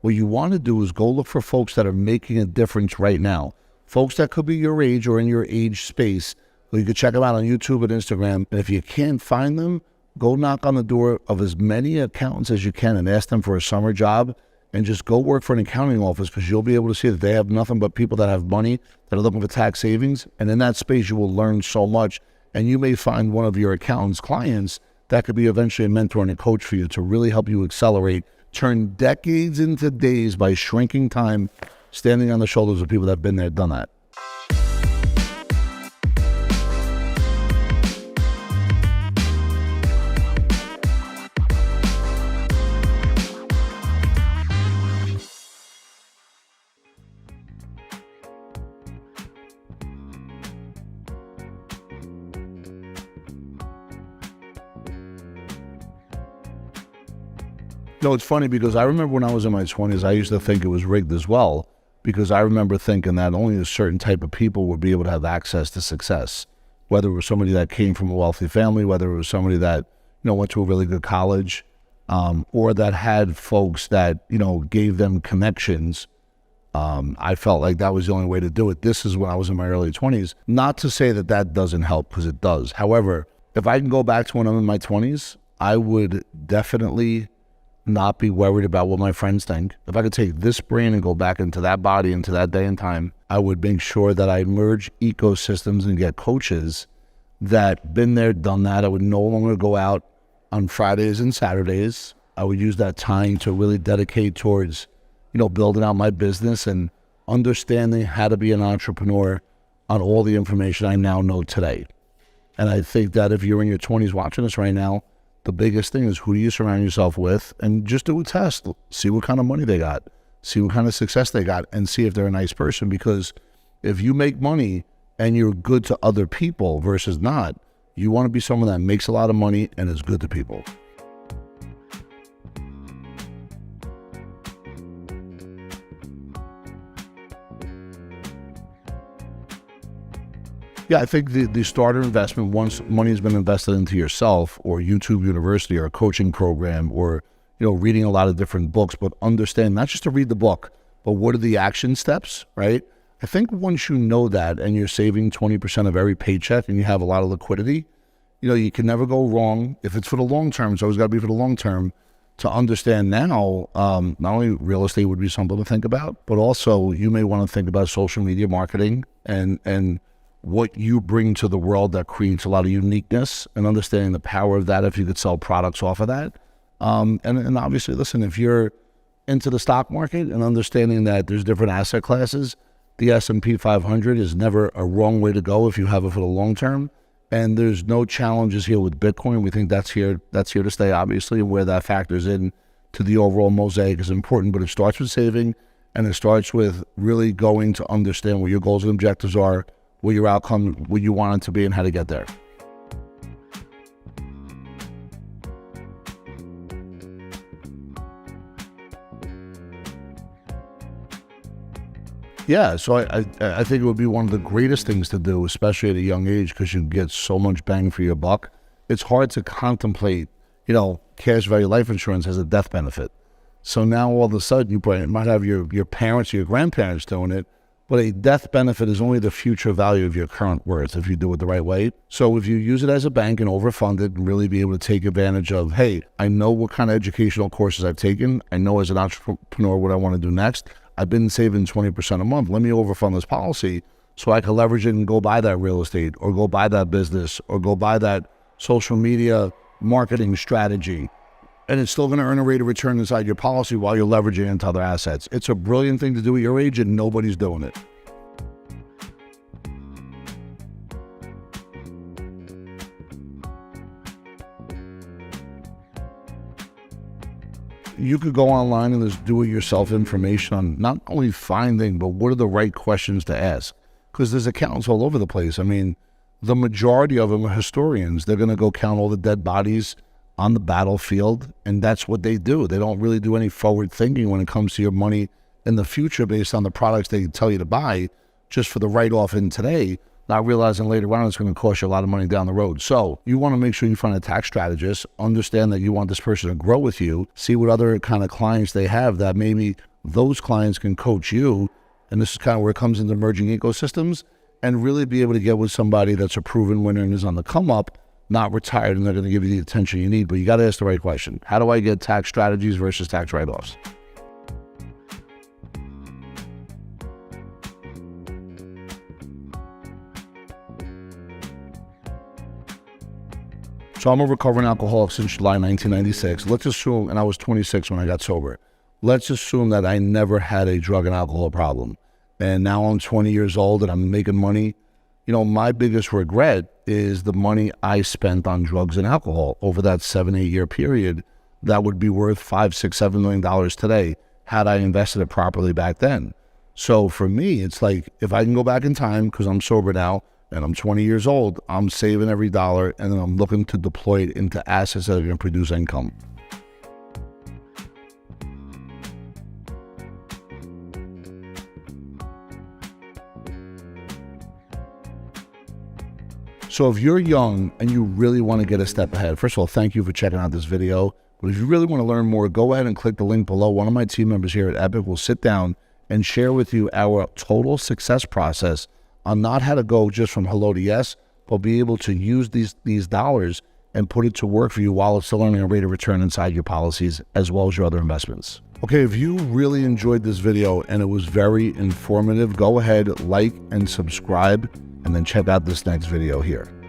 What you want to do is go look for folks that are making a difference right now. Folks that could be your age or in your age space. You can check them out on YouTube and Instagram. And if you can't find them, go knock on the door of as many accountants as you can and ask them for a summer job, and just go work for an accounting office, because you'll be able to see that they have nothing but people that have money, that are looking for tax savings. And in that space, you will learn so much. And you may find one of your accountant's clients that could be eventually a mentor and a coach for you to really help you accelerate, turn decades into days by shrinking time, standing on the shoulders of people that have been there, done that. No, it's funny because I remember when I was in my 20s, I used to think it was rigged as well, because I remember thinking that only a certain type of people would be able to have access to success, whether it was somebody that came from a wealthy family, whether it was somebody that, went to a really good college, or that had folks that, gave them connections. I felt like that was the only way to do it. This is when I was in my early 20s. Not to say that that doesn't help, because it does. However, if I can go back to when I'm in my 20s, I would definitely not be worried about what my friends think. If I could take this brain and go back into that body, into that day and time, I would make sure that I merge ecosystems and get coaches that been there, done that. I would no longer go out on Fridays and Saturdays. I would use that time to really dedicate towards, building out my business and understanding how to be an entrepreneur on all the information I now know today. And I think that if you're in your 20s watching this right now, the biggest thing is, who do you surround yourself with? And just do a test. See what kind of money they got. See what kind of success they got, and see if they're a nice person. Because if you make money and you're good to other people versus not, you want to be someone that makes a lot of money and is good to people. Yeah, I think the starter investment, once money has been invested into yourself, or YouTube University, or a coaching program, or reading a lot of different books, but understand not just to read the book, but what are the action steps, right? I think once you know that, and you're saving 20% of every paycheck, and you have a lot of liquidity, you can never go wrong. If it's for the long term, it's always got to be for the long term. To understand now, not only real estate would be something to think about, but also you may want to think about social media marketing and what you bring to the world that creates a lot of uniqueness, and understanding the power of that if you could sell products off of that. And obviously, listen, if you're into the stock market and understanding that there's different asset classes, the S&P 500 is never a wrong way to go if you have it for the long term. And there's no challenges here with Bitcoin. We think that's here to stay, obviously, and where that factors in to the overall mosaic is important. But it starts with saving, and it starts with really going to understand what your goals and objectives are, what your outcome, what you want it to be, and how to get there. Yeah, so I think it would be one of the greatest things to do, especially at a young age, because you get so much bang for your buck. It's hard to contemplate, cash value life insurance has a death benefit. So now all of a sudden you might have your parents or your grandparents doing it, but a death benefit is only the future value of your current worth if you do it the right way. So if you use it as a bank and overfund it and really be able to take advantage of, hey, I know what kind of educational courses I've taken. I know as an entrepreneur what I want to do next. I've been saving 20% a month. Let me overfund this policy so I can leverage it and go buy that real estate, or go buy that business, or go buy that social media marketing strategy. And it's still going to earn a rate of return inside your policy while you're leveraging into other assets. It's a brilliant thing to do at your age, and nobody's doing it. You could go online and there's do-it-yourself information on not only finding, but what are the right questions to ask. Because there's accountants all over the place. I mean, the majority of them are historians. They're going to go count all the dead bodies on the battlefield, and that's what they do. They don't really do any forward thinking when it comes to your money in the future based on the products they tell you to buy just for the write-off in today, not realizing later on it's going to cost you a lot of money down the road. So you want to make sure you find a tax strategist, understand that you want this person to grow with you, see what other kind of clients they have that maybe those clients can coach you. And this is kind of where it comes into merging ecosystems, and really be able to get with somebody that's a proven winner and is on the come up, not retired, and they're going to give you the attention you need. But you got to ask the right question. How do I get tax strategies versus tax write-offs? So I'm a recovering alcoholic since July 1996. Let's assume, and I was 26 when I got sober. Let's assume that I never had a drug and alcohol problem. And now I'm 20 years old and I'm making money. You know, my biggest regret is the money I spent on drugs and alcohol over that 7-8 year period. That would be worth $5, $6, $7 million today had I invested it properly back then. So for me, it's like, if I can go back in time, because I'm sober now and I'm 20 years old, I'm saving every dollar and then I'm looking to deploy it into assets that are going to produce income. So if you're young and you really want to get a step ahead, first of all, thank you for checking out this video. But if you really want to learn more, go ahead and click the link below. One of my team members here at Epic will sit down and share with you our total success process on not how to go just from hello to yes, but be able to use these dollars and put it to work for you while it's still earning a rate of return inside your policies as well as your other investments. Okay, if you really enjoyed this video and it was very informative, go ahead, like and subscribe, and then check out this next video here.